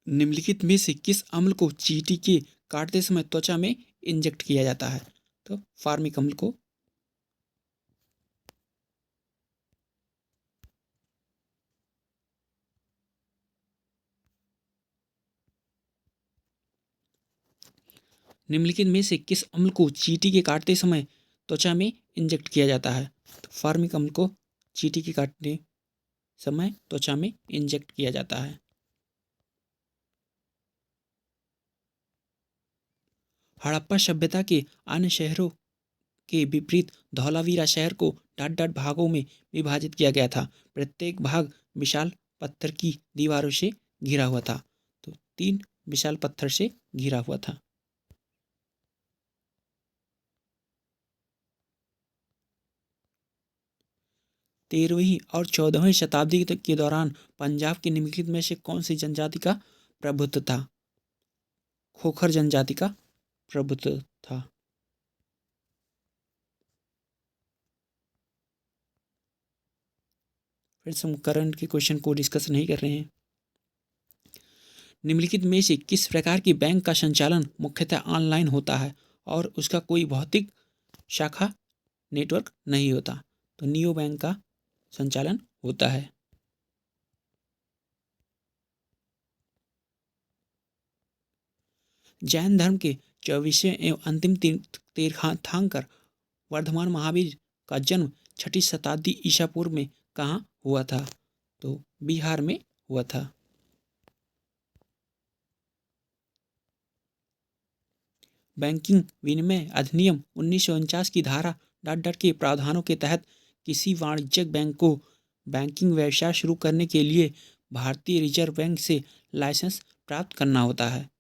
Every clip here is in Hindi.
निम्नलिखित में से किस अम्ल को चींटी के काटते समय त्वचा में इंजेक्ट किया जाता है? तो फार्मिक अम्ल को। निम्नलिखित में से किस अम्ल को चींटी के काटते समय त्वचा में इंजेक्ट किया जाता है? तो फार्मिक अम्ल को चींटी के काटते समय त्वचा में इंजेक्ट किया जाता है। हड़प्पा सभ्यता के अन्य शहरों के विपरीत धौलावीरा शहर को डाट डाट भागों में विभाजित किया गया था। प्रत्येक भाग विशाल पत्थर की दीवारों से घिरा हुआ था। तो 3 विशाल पत्थर से घिरा हुआ था। 13वीं और 14वीं शताब्दी के दौरान पंजाब की निम्नलिखित में से कौन सी जनजाति का प्रभुत्व था? खोखर जनजाति का प्रभुत्व था। फिर से हम करंट के क्वेश्चन को डिस्कस नहीं कर रहे हैं। निम्नलिखित में से किस प्रकार की बैंक का संचालन मुख्यतः ऑनलाइन होता है और उसका कोई भौतिक शाखा नेटवर्क नहीं होता? तो नियो बैंक का संचालन होता है। जैन धर्म के 24वें एवं अंतिम तीर्थंकर वर्धमान महावीर का जन्म 6ठी शताब्दी ईसा पूर्व में कहाँ हुआ था? तो बिहार में हुआ था। बैंकिंग विनिमय अधिनियम 1949 की धारा डॉट डॉट के प्रावधानों के तहत किसी वाणिज्यिक बैंक को बैंकिंग व्यवसाय शुरू करने के लिए भारतीय रिजर्व बैंक से लाइसेंस प्राप्त करना होता है।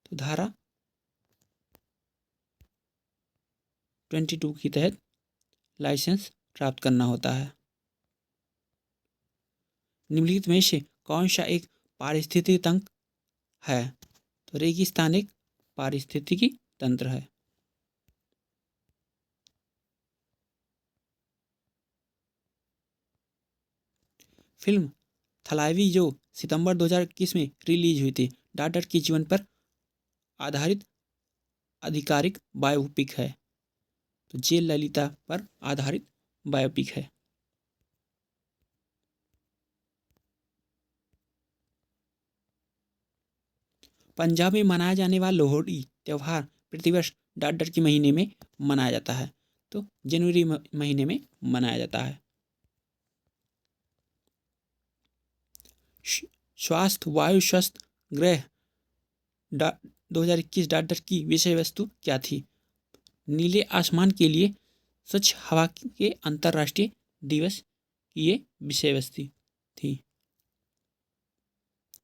तो धारा 22 के तहत लाइसेंस प्राप्त करना होता है। निम्नलिखित में से कौन सा एक पारिस्थितिकी तंत्र है? तो रेगिस्तान एक पारिस्थितिकी तंत्र है। फिल्म थलाइवी जो सितंबर 2021 में रिलीज हुई थी डॉट डॉट के जीवन पर आधारित आधिकारिक बायोपिक है। तो जेल ललिता पर आधारित बायोपिक है। पंजाब में मनाया जाने वाला लोहड़ी त्यौहार प्रतिवर्ष डॉट डॉट के महीने में मनाया जाता है। तो जनवरी महीने में मनाया जाता है। स्वास्थ्य वायु स्वस्थ ग्रह 2021 डॉट डॉट की विषय वस्तु क्या थी? नीले आसमान के लिए स्वच्छ हवा के अंतर्राष्ट्रीय दिवस की ये विषय वस्तु थी।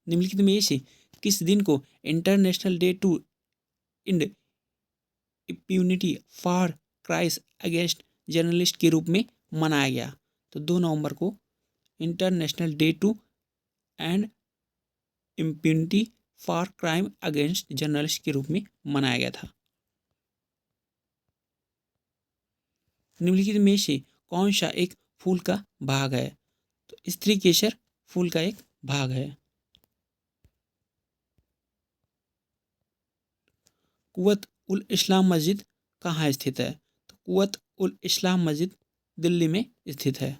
निम्नलिखित में से किस दिन को international day to end immunity for crime against journalist के रूप में मनाया गया? तो 2 नवंबर को international day to end immunity for crime against journalist के रूप में मनाया गया था। निम्नलिखित में से कौन सा एक फूल का भाग है? तो स्त्री केसर फूल का एक भाग है। कुवत उल इस्लाम मस्जिद कहाँ स्थित है? तो कुवत उल इस्लाम मस्जिद दिल्ली में स्थित है।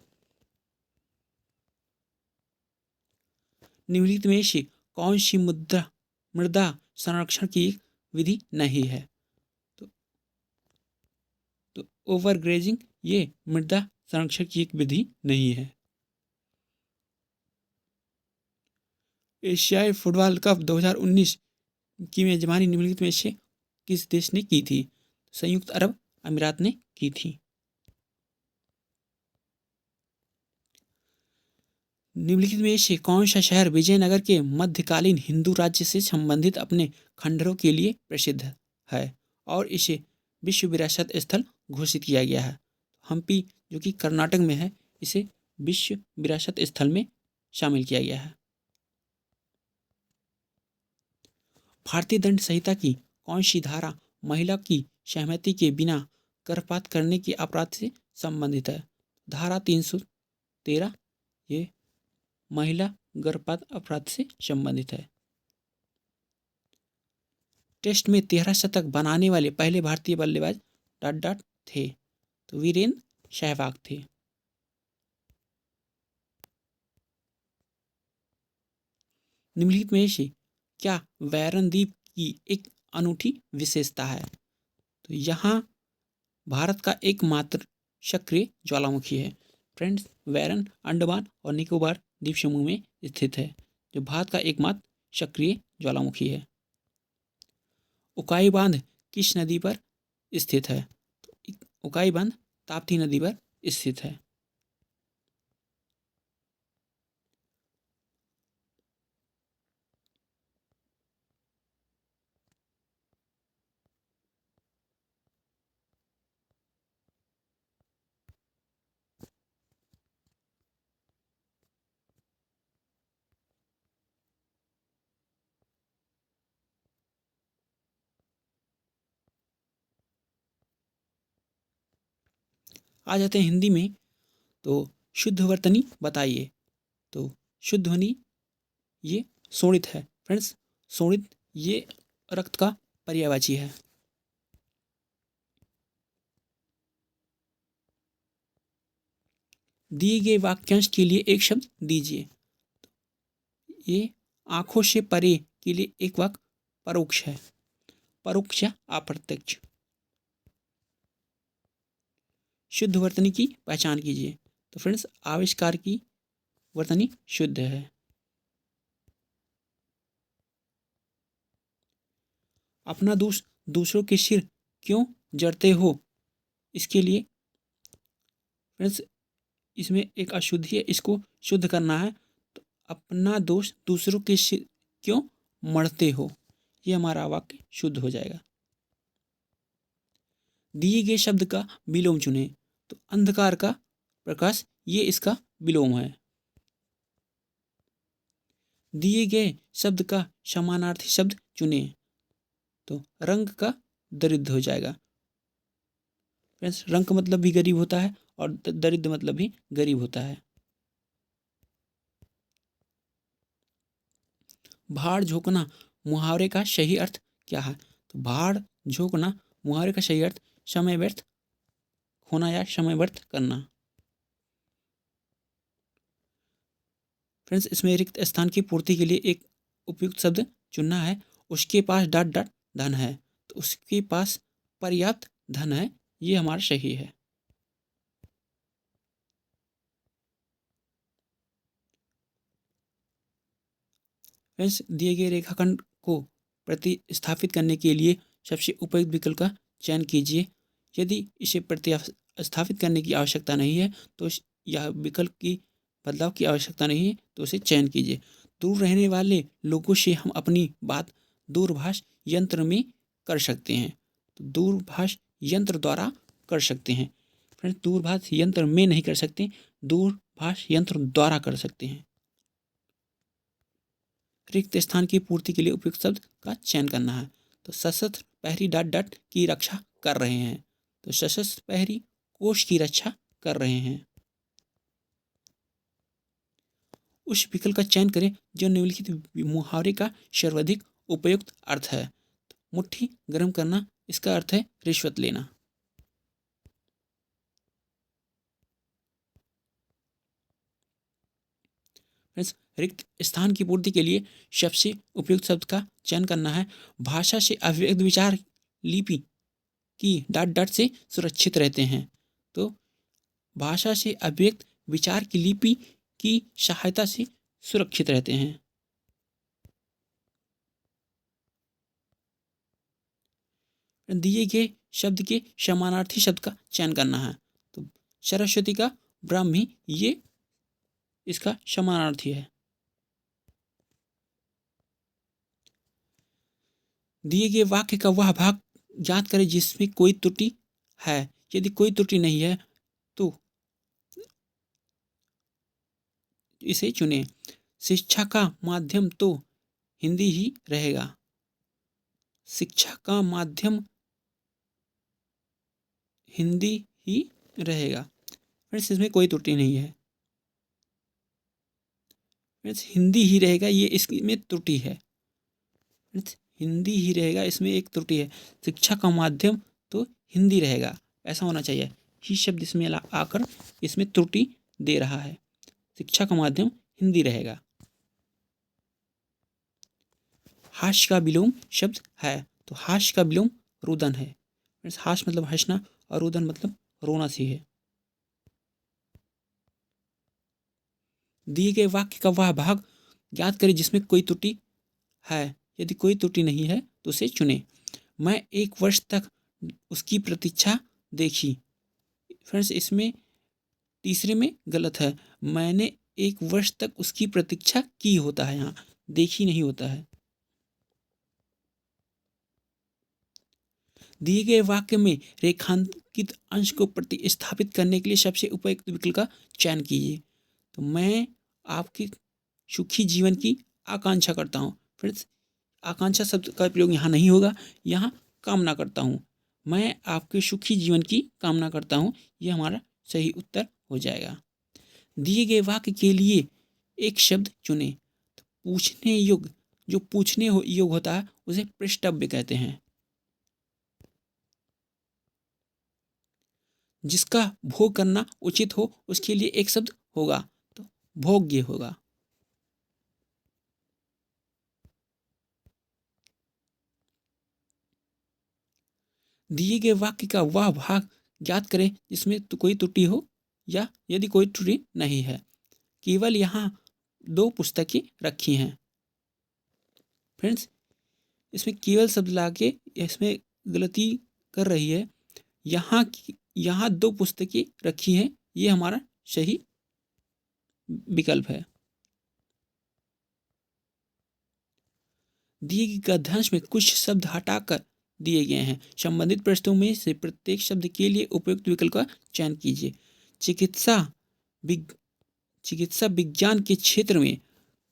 निम्नलिखित में से कौन सी मृदा संरक्षण की एक विधि नहीं है? तो ओवरग्रेजिंग ये मृदा संरक्षण की एक विधि नहीं है। एशियाई फुटबॉल कप 2019 की मेजबानी निम्नलिखित में से किस देश ने की थी? संयुक्त अरब अमीरात ने की थी। निम्नलिखित में से कौन सा शहर विजयनगर के मध्यकालीन हिंदू राज्य से संबंधित अपने खंडरों के लिए प्रसिद्ध है और इसे विश्व विरासत स्थल घोषित किया गया है? हम्पी जो कि कर्नाटक में है, इसे विश्व विरासत स्थल में शामिल किया गया है। भारतीय दंड संहिता की कौन सी धारा महिला की सहमति के बिना गर्भपात करने के अपराध से संबंधित है? धारा 313 ये महिला गर्भपात अपराध से संबंधित है। टेस्ट में 13 शतक बनाने वाले पहले भारतीय बल्लेबाज डॉट डॉट थे, तो वीरेंद्र सहवाग थे। निम्नलिखित में से क्या वैरन द्वीप की एक अनूठी विशेषता है? तो यहाँ भारत का एकमात्र सक्रिय ज्वालामुखी है। फ्रेंड्स, वैरन अंडमान और निकोबार द्वीप समूह में स्थित है, जो भारत का एकमात्र सक्रिय ज्वालामुखी है। उकाई बांध किस नदी पर स्थित है? तो उकाई बांध ताप्ती नदी पर स्थित है। आ जाते हैं हिंदी में। तो शुद्ध वर्तनी बताइए। तो शुद्ध ध्वनि ये शोणित है। फ्रेंड्स, शोणित ये रक्त का पर्यायवाची है। दिए गए वाक्यांश के लिए एक शब्द दीजिए। ये आंखों से परे के लिए एक वाक्य परोक्ष है। परोक्ष या अप्रत्यक्ष। शुद्ध वर्तनी की पहचान कीजिए। तो फ्रेंड्स, आविष्कार की वर्तनी शुद्ध है। अपना दोष दूसरों के सिर क्यों जड़ते हो? इसके लिए फ्रेंड्स, इसमें एक अशुद्धि है, इसको शुद्ध करना है। तो अपना दोष दूसरों के सिर क्यों मढ़ते हो, ये हमारा वाक्य शुद्ध हो जाएगा। दिए गए शब्द का विलोम चुनें। तो अंधकार का प्रकाश ये इसका विलोम है। दिए गए शब्द का समानार्थी शब्द चुनें। तो रंग का दरिद्र हो जाएगा। फ्रेंड्स, रंग का मतलब भी गरीब होता है और दरिद्र मतलब भी गरीब होता है। भाड़ झोंकना मुहावरे का सही अर्थ क्या है? तो भाड़ झोंकना मुहावरे का सही अर्थ समय व्यर्थ होना या समय व्यर्थ करना। फ्रेंड्स, इसमें रिक्त स्थान की पूर्ति के लिए एक उपयुक्त शब्द चुनना है। उसके पास डॉट डॉट धन है। तो उसके पास पर्याप्त धन है, ये हमारा सही है। फ्रेंड्स, दिए गए रेखाखंड को प्रतिस्थापित करने के लिए सबसे उपयुक्त विकल्प का चयन कीजिए। यदि इसे प्रतिस्थापित करने की आवश्यकता नहीं है तो यह विकल्प की बदलाव की आवश्यकता नहीं है, तो उसे चयन कीजिए। दूर रहने वाले लोगों से हम अपनी बात दूरभाष यंत्र में कर सकते हैं। तो दूरभाष यंत्र द्वारा कर सकते हैं। फ्रेंड्स, दूरभाष यंत्र में नहीं कर सकते, दूरभाष यंत्र द्वारा कर सकते हैं। रिक्त स्थान की पूर्ति के लिए उपयुक्त शब्द का चयन करना है। तो सशस्त्र प्रहरी डॉट डॉट की रक्षा कर रहे हैं। तो सशस्त्र प्रहरी कोष की रक्षा कर रहे हैं। उस विकल्प का चयन करें जो निम्नलिखित मुहावरे का सर्वाधिक उपयुक्त अर्थ है। तो मुट्ठी गर्म करना, इसका अर्थ है रिश्वत लेना। फ्रेंड्स, रिक्त स्थान की पूर्ति के लिए सबसे उपयुक्त शब्द का चयन करना है। भाषा से अभिव्यक्त विचार लिपि की डॉट डॉट से सुरक्षित रहते हैं। तो भाषा से अभिव्यक्त विचार की लिपि की सहायता से सुरक्षित रहते हैं। दिए गए शब्द के समानार्थी शब्द का चयन करना है। तो सरस्वती का ब्राह्मी ये इसका समानार्थी है। दिए गए वाक्य का वह भाग ज्ञात करें जिसमें कोई त्रुटि है। यदि कोई त्रुटि नहीं है तो इसे चुनें। शिक्षा का माध्यम तो हिंदी ही रहेगा। शिक्षा का माध्यम हिंदी ही रहेगा। फ्रेंड्स, इसमें कोई त्रुटि नहीं है। फ्रेंड्स, हिंदी ही रहेगा, ये इसमें त्रुटि है। फ्रेंड्स, हिंदी ही रहेगा, इसमें एक त्रुटि है। शिक्षा का माध्यम तो हिंदी रहेगा, ऐसा होना चाहिए। ही शब्द इसमें आकर इसमें त्रुटि दे रहा है। शिक्षा का माध्यम हिंदी रहेगा। हास्य का विलोम शब्द है, तो हास्य का विलोम रुदन है। हास्य मतलब हंसना और रुदन मतलब रोना सी है। दिए गए वाक्य का वह भाग ज्ञात करें जिसमें कोई त्रुटि है। यदि कोई त्रुटि नहीं है तो उसे चुने। मैं 1 वर्ष तक उसकी प्रतीक्षा देखी। फ्रेंड्स, इसमें तीसरे में गलत है। मैंने 1 वर्ष तक उसकी प्रतीक्षा की होता है, यहाँ देखी नहीं होता है। दिए गए वाक्य में रेखांकित अंश को प्रतिस्थापित करने के लिए सबसे उपयुक्त विकल्प का चयन कीजिए। तो मैं आपकी सुखी जीवन की आकांक्षा करता हूँ। फ्रेंड्स, आकांक्षा शब्द का प्रयोग यहाँ नहीं होगा, यहाँ कामना करता हूँ। मैं आपके सुखी जीवन की कामना करता हूँ, ये हमारा सही उत्तर हो जाएगा। दिए गए वाक्य के लिए एक शब्द चुने। तो पूछने योग्य, जो पूछने योग्य होता है उसे पृष्ठव्य कहते हैं। जिसका भोग करना उचित हो उसके लिए एक शब्द होगा, तो भोग्य होगा। दिए गए वाक्य का वह भाग ज्ञात करें जिसमें तो कोई त्रुटि हो या यदि कोई त्रुटि नहीं है। केवल यहाँ 2 पुस्तकें रखी हैं। फ्रेंड्स, इसमें केवल शब्द लाके इसमें गलती कर रही है। यहाँ 2 पुस्तकें रखी हैं, ये हमारा सही विकल्प है। दिए गए गद्यांश में कुछ शब्द हटाकर दिए गए हैं। संबंधित प्रश्नों में से प्रत्येक शब्द के लिए उपयुक्त विकल्प का चयन कीजिए। चिकित्सा चिकित्सा विज्ञान के क्षेत्र में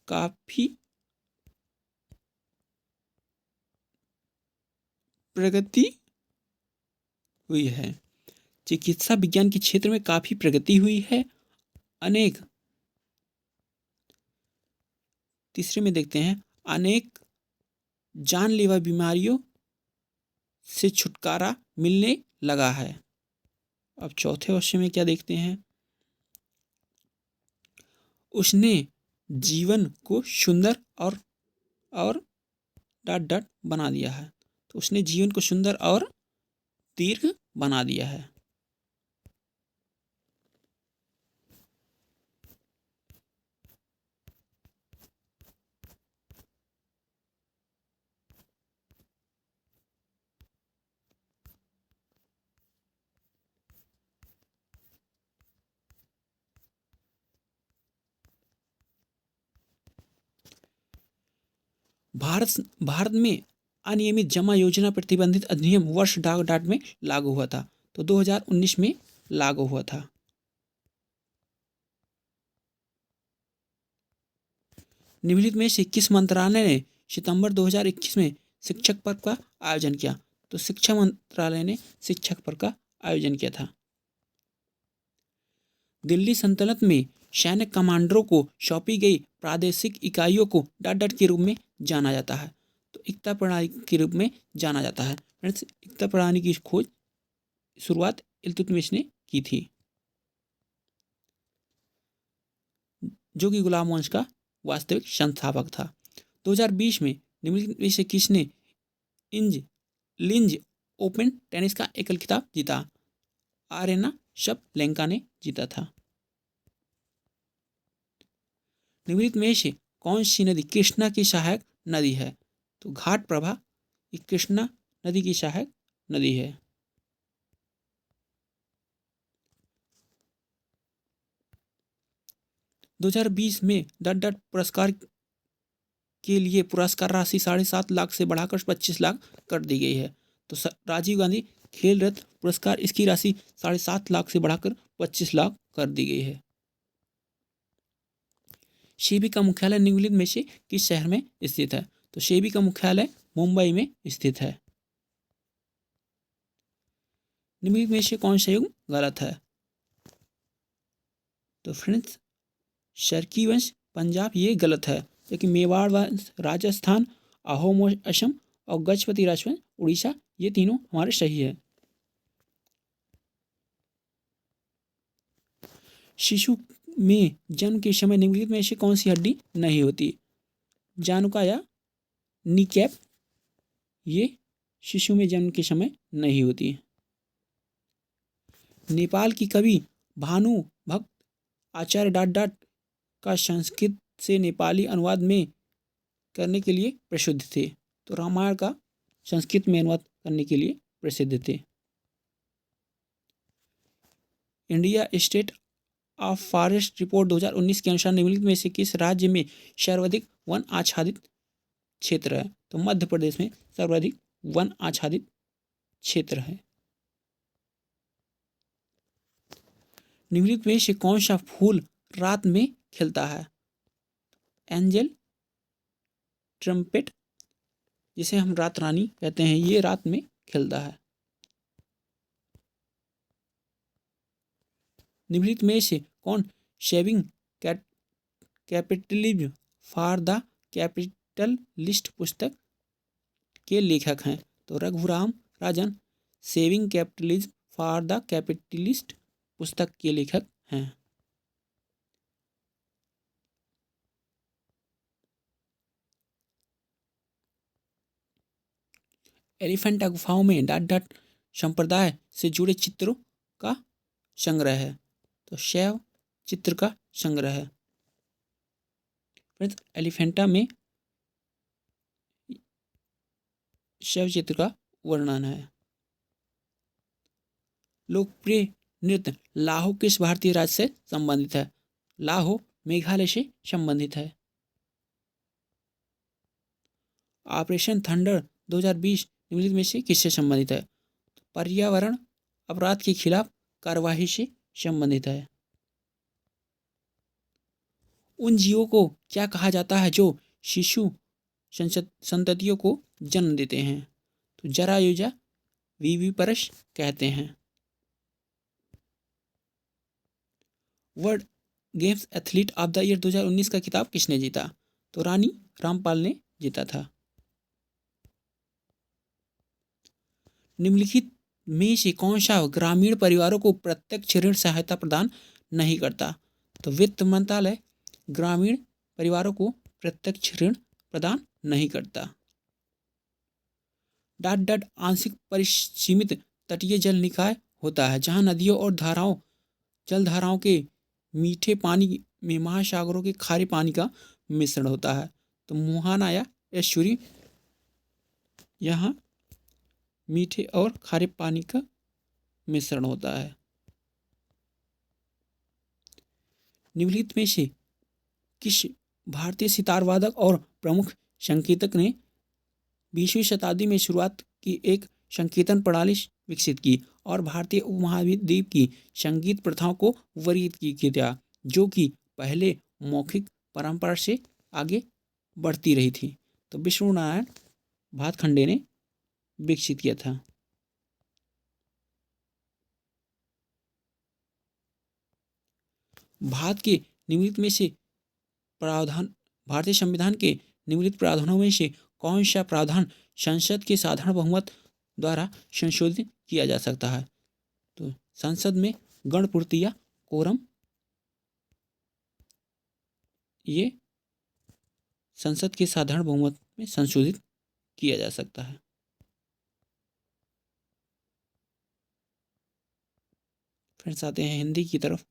काफी प्रगति हुई है। चिकित्सा विज्ञान के क्षेत्र में काफी प्रगति हुई है। अनेक, तीसरे में देखते हैं, अनेक जानलेवा बीमारियों से छुटकारा मिलने लगा है। अब चौथे ऑप्शन में क्या देखते हैं, उसने जीवन को सुंदर और डॉट डॉट बना दिया है। तो उसने जीवन को सुंदर और दीर्घ बना दिया है। भारत में अनियमित जमा योजना प्रतिबंधित अधिनियम वर्ष डॉट डॉट में लागू हुआ था। तो 2019 में लागू हुआ था। निम्नलिखित में से किस मंत्रालय ने सितंबर 2021 में शिक्षक पर्व का आयोजन किया। तो शिक्षा मंत्रालय ने शिक्षक पर्व का आयोजन किया था। दिल्ली सल्तनत में सैन्य कमांडरों को सौंपी गई प्रादेशिक इकाइयों को डॉट डॉट के रूप में जाना जाता है। तो एकता प्रणाली के रूप में जाना जाता है। फ्रेंड्स, एकता प्रणाली की खोज शुरुआत इल्तुतमिश ने की थी, जो कि गुलाम वंश का वास्तविक संस्थापक था। 2020 में निम्नलिखित में से किसने लिंज ओपन टेनिस का एकल खिताब जीता। आरेना शबलेंका ने जीता था। निम्नलिखित में से कौन सी नदी कृष्णा की सहायक नदी है। तो घाट प्रभा कृष्णा नदी की सहायक नदी है। दो 2020 में डॉट डॉट पुरस्कार के लिए पुरस्कार राशि 7.5 लाख से बढ़ाकर 25 लाख कर दी गई है। तो राजीव गांधी खेल रत्न पुरस्कार, इसकी राशि 7.5 लाख से बढ़ाकर 25 लाख कर दी गई है। सेबी का मुख्यालय निम्नलिखित में से किस शहर में स्थित है। तो सेबी का मुख्यालय मुंबई में स्थित है। निम्नलिखित में से कौन सा युग गलत है। तो फ्रेंड्स, शर्की वंश पंजाब ये गलत है, क्योंकि मेवाड़ वंश राजस्थान, अहोम असम और गजपति राजवंश उड़ीसा, ये तीनों हमारे सही है। शिशु में जन्म के समय निम्नलिखित में से कौन सी हड्डी नहीं होती? जानुका या नीकैप, ये शिशु में जन्म के समय नहीं होती। नेपाल की कवि भानु भक्त आचार्य डाट डाट का संस्कृत से नेपाली अनुवाद में करने के लिए प्रसिद्ध थे। तो रामायण का संस्कृत में अनुवाद करने के लिए प्रसिद्ध थे। India state of forest report 2019 के अनुसार निम्नलिखित में से किस राज्य में सर्वाधिक वन आच्छादित क्षेत्र है? तो मध्य प्रदेश में सर्वाधिक वन आच्छादित क्षेत्र है। निम्नलिखित में से कौन सा फूल रात में खिलता है? एंजल ट्रम्पेट, जिसे हम रात रानी कहते हैं, ये रात में खिलता है। निम्नलिखित में से कौन saving capitalism for the capitalist पुस्तक के लेखक हैं? तो Raghuram Rajan saving capitalism for the capitalist पुस्तक के लेखक हैं। एलिफेंटा गुफाओं में डाट डाट संप्रदाय से जुड़े चित्रों का संग्रह है। तो शैव चित्र का संग्रह है। एलिफेंटा में शैव चित्र का वर्णन है। लोकप्रिय नृत्य लाहो किस भारतीय राज्य से संबंधित है? लाहो मेघालय से संबंधित है। ऑपरेशन थंडर 2020 निम्नलिखित में से किससे संबंधित है? पर्यावरण अपराध के खिलाफ कार्यवाही से संबंधित है। उन जीवों को क्या कहा जाता है जो शिशु संततियों को जन्म देते हैं? तो जरायुजा विविपरस कहते हैं। World games athlete of the year 2019 का खिताब किसने जीता? तो रानी रामपाल ने जीता था। निम्नलिखित में से कौन सा ग्रामीण परिवारों को प्रत्यक्ष ऋण सहायता प्रदान नहीं करता? तो वित्त मंत्रालय ग्रामीण परिवारों को प्रत्यक्ष ऋण प्रदान नहीं करता। डाट डाट आंशिक परिसीमित तटीय जल निकाय होता है जहां नदियों और जलधाराओं के मीठे पानी में महासागरों के खारे पानी का मिश्रण होता है। तो मुहाना या एस्चुरी, यहाँ मीठे और खारे पानी का मिश्रण होता है। निम्नलिखित में से किस भारतीय सितार वादक और प्रमुख संगीतक ने 20वीं शताब्दी में शुरुआत की एक संकीर्तन प्रणाली विकसित की और भारतीय उपमहाद्वीप की संगीत प्रथाओं को वर्गीकृत किया, जो कि पहले मौखिक परंपरा से आगे बढ़ती रही थी? तो विष्णु नारायण भातखंडे ने विकसित किया था। भारतीय संविधान के निम्नलिखित प्रावधानों में से कौन सा प्रावधान संसद के साधारण बहुमत द्वारा संशोधित किया जा सकता है? तो संसद में गणपूर्ति या कोरम, ये संसद के साधारण बहुमत में संशोधित किया जा सकता है। फ्रेंड्स, आते हैं हिंदी की तरफ।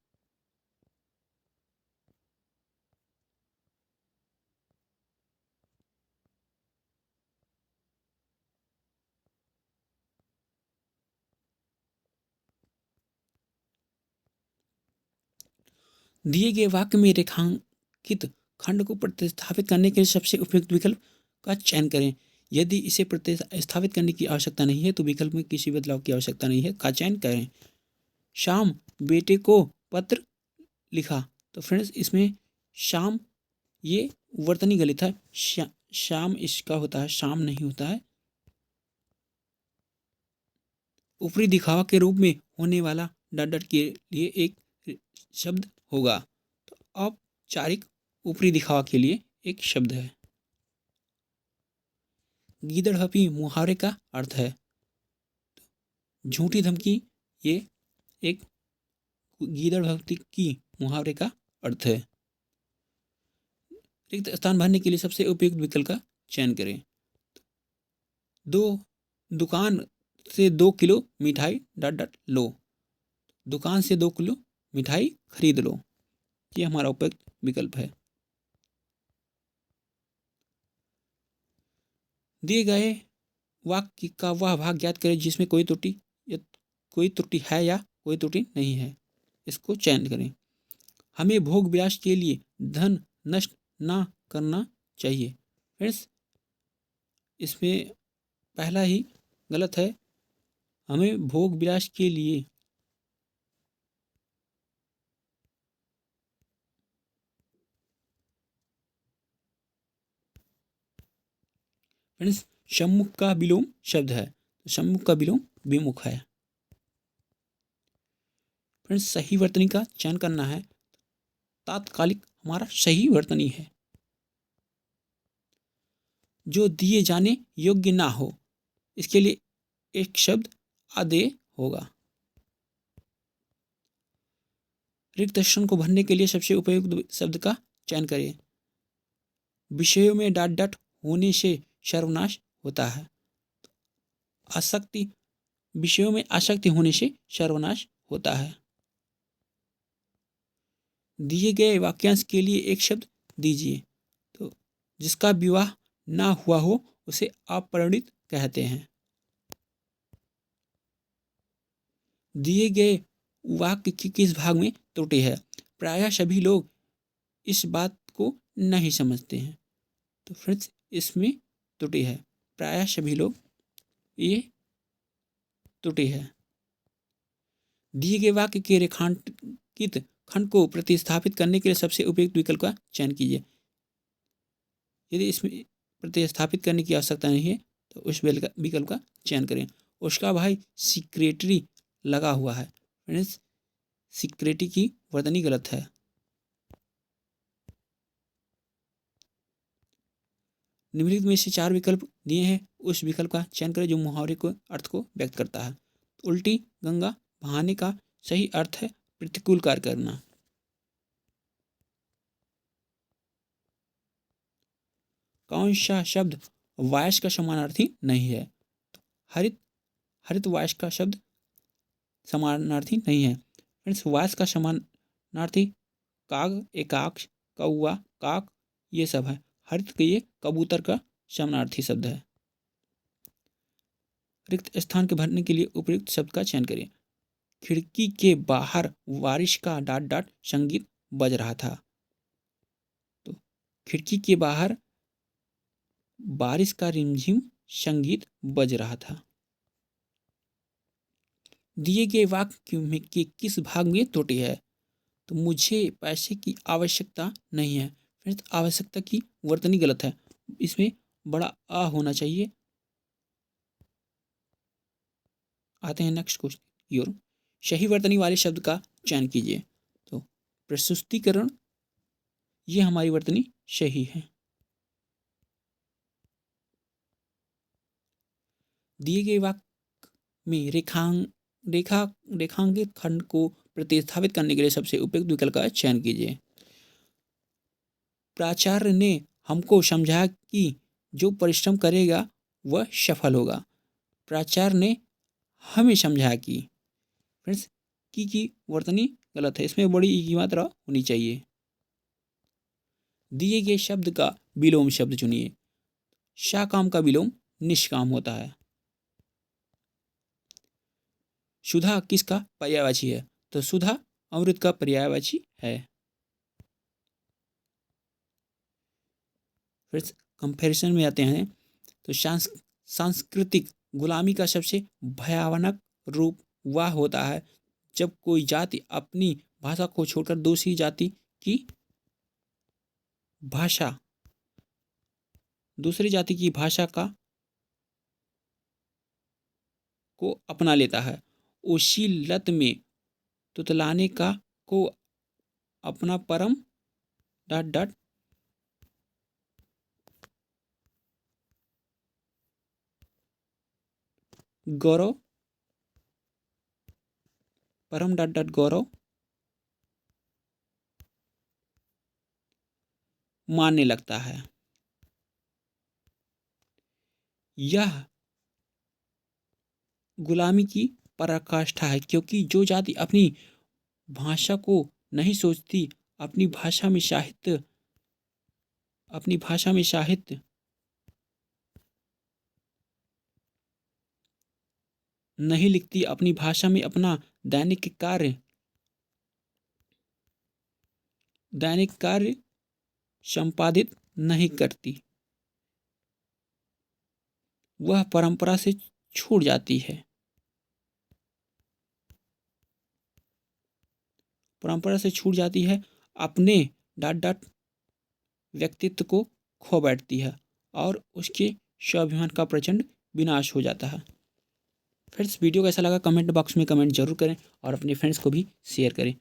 दिए गए वाक्य में रेखांकित खंड को प्रतिस्थापित करने के लिए सबसे उपयुक्त विकल्प का चयन करें। यदि इसे प्रतिस्थापित करने की आवश्यकता नहीं है तो विकल्प में किसी बदलाव की आवश्यकता नहीं है का चयन करें। शाम बेटे को पत्र लिखा। तो फ्रेंड्स, इसमें शाम ये वर्तनी गलित है। शाम इसका होता है, शाम नहीं होता है। ऊपरी दिखावा के रूप में होने वाला डट के लिए एक शब्द होगा। तो औपचारिक ऊपरी दिखावा के लिए एक शब्द है। गीदड़ मुहावरे का अर्थ है। झूठी धमकी ये एक गीदड़ की मुहावरे का अर्थ है। रिक्त स्थान भरने के लिए सबसे उपयुक्त विकल्प का चयन करें। दो दुकान से 2 किलो मिठाई डॉट डॉट लो। दुकान से 2 किलो मिठाई खरीद लो, ये हमारा उपयुक्त विकल्प है। दिए गए वाक्य का वह भाग ज्ञात करें जिसमें कोई त्रुटि है या कोई त्रुटि नहीं है, इसको चयन करें। हमें भोग विलास के लिए धन नष्ट ना करना चाहिए। फ्रेंड्स, इसमें पहला ही गलत है। हमें भोग विलास के लिए फ्रेंड्स सम्मुख का विलोम शब्द है, तो सम्मुख का विलोम विमुख है। फ्रेंड्स सही वर्तनी का चयन करना है। तात्कालिक हमारा सही वर्तनी है। जो दिए जाने योग्य ना हो, इसके लिए एक शब्द आदेय होगा। रिक्त स्थान को भरने के लिए सबसे उपयुक्त शब्द का चयन करें। विषयों में डॉट डॉट होने से सर्वनाश होता है। आसक्ति, विषयों में आसक्ति होने से सर्वनाश होता है। दिए गए वाक्यांश के लिए एक शब्द दीजिए। तो जिसका विवाह ना हुआ हो उसे अपरिणित कहते हैं। दिए गए वाक्य की किस भाग में त्रुटि है? प्रायः सभी लोग इस बात को नहीं समझते हैं, तो फ्रेंड्स इसमें त्रुटि है। प्रायः सभी लोग, ये त्रुटि है। दिए गए वाक्य के रेखांकित खंड को प्रतिस्थापित करने के लिए सबसे उपयुक्त विकल्प का चयन कीजिए। यदि इसमें प्रतिस्थापित करने की आवश्यकता नहीं है तो उस विकल्प का चयन करें। उसका भाई सिक्रेटरी लगा हुआ है। फ्रेंड्स सिक्रेटरी की वर्तनी गलत है। निम्नलिखित में से 4 विकल्प दिए हैं, उस विकल्प का चयन करें जो मुहावरे को अर्थ को व्यक्त करता है। उल्टी गंगा बहाने का सही अर्थ है प्रतिकूल कार्य करना। कौन सा शब्द वायस का समानार्थी नहीं है? हरित हरित वायस का शब्द समानार्थी नहीं है। फ्रेंड्स वायस का समानार्थी काग, एकाक्ष, कौआ, काक, ये सब है। हरित के ये कबूतर का समानार्थी शब्द है। रिक्त स्थान के भरने के लिए उपयुक्त शब्द का चयन करें। खिड़की के बाहर बारिश का डॉट डॉट संगीत बज रहा था। तो खिड़की के बाहर बारिश का रिमझिम संगीत बज रहा था। दिए गए वाक्य में के किस भाग में त्रुटि है? तो मुझे पैसे की आवश्यकता नहीं है। फ्रेंड्स आवश्यकता की वर्तनी गलत है, इसमें बड़ा आ होना चाहिए। आते हैं नेक्स्ट क्वेश्चन की ओर। सही वर्तनी वाले शब्द का चयन कीजिए। तो प्रस्तुतिकरण, ये हमारी वर्तनी सही है। दिए गए वाक्य में रेखांकित खंड को प्रतिस्थापित करने के लिए सबसे उपयुक्त विकल्प का चयन कीजिए। प्राचार्य ने हमको समझाया कि जो परिश्रम करेगा वह सफल होगा। प्राचार्य ने हमें समझाया कि, फ्रेंड्स की वर्तनी गलत है, इसमें बड़ी ई की मात्रा होनी चाहिए। दिए गए शब्द का विलोम शब्द चुनिए। शाकाम का विलोम निष्काम होता है। सुधा किसका पर्यायवाची है? तो सुधा अमृत का पर्यायवाची है। फिर कंपैरिजन में आते हैं। तो सांस्कृतिक गुलामी का सबसे भयानक रूप वह होता है जब कोई जाति अपनी भाषा को छोड़कर दूसरी जाति की भाषा दूसरी जाति की भाषा को अपना लेता है। उसी लत में तुतलाने का को अपना परम डॉट डॉट गौरव, परम डॉट डॉट गौरव मानने लगता है। यह गुलामी की पराकाष्ठा है, क्योंकि जो जाति अपनी भाषा को नहीं सोचती, अपनी भाषा में साहित्य अपनी भाषा में साहित्य नहीं लिखती, अपनी भाषा में अपना दैनिक कार्य संपादित नहीं करती, वह परंपरा से छूट जाती है। परंपरा से छूट जाती है, अपने डॉट डॉट व्यक्तित्व को खो बैठती है और उसके स्वाभिमान का प्रचंड विनाश हो जाता है। फ्रेंड्स, वीडियो कैसा लगा कमेंट बॉक्स में कमेंट जरूर करें और अपने फ्रेंड्स को भी शेयर करें।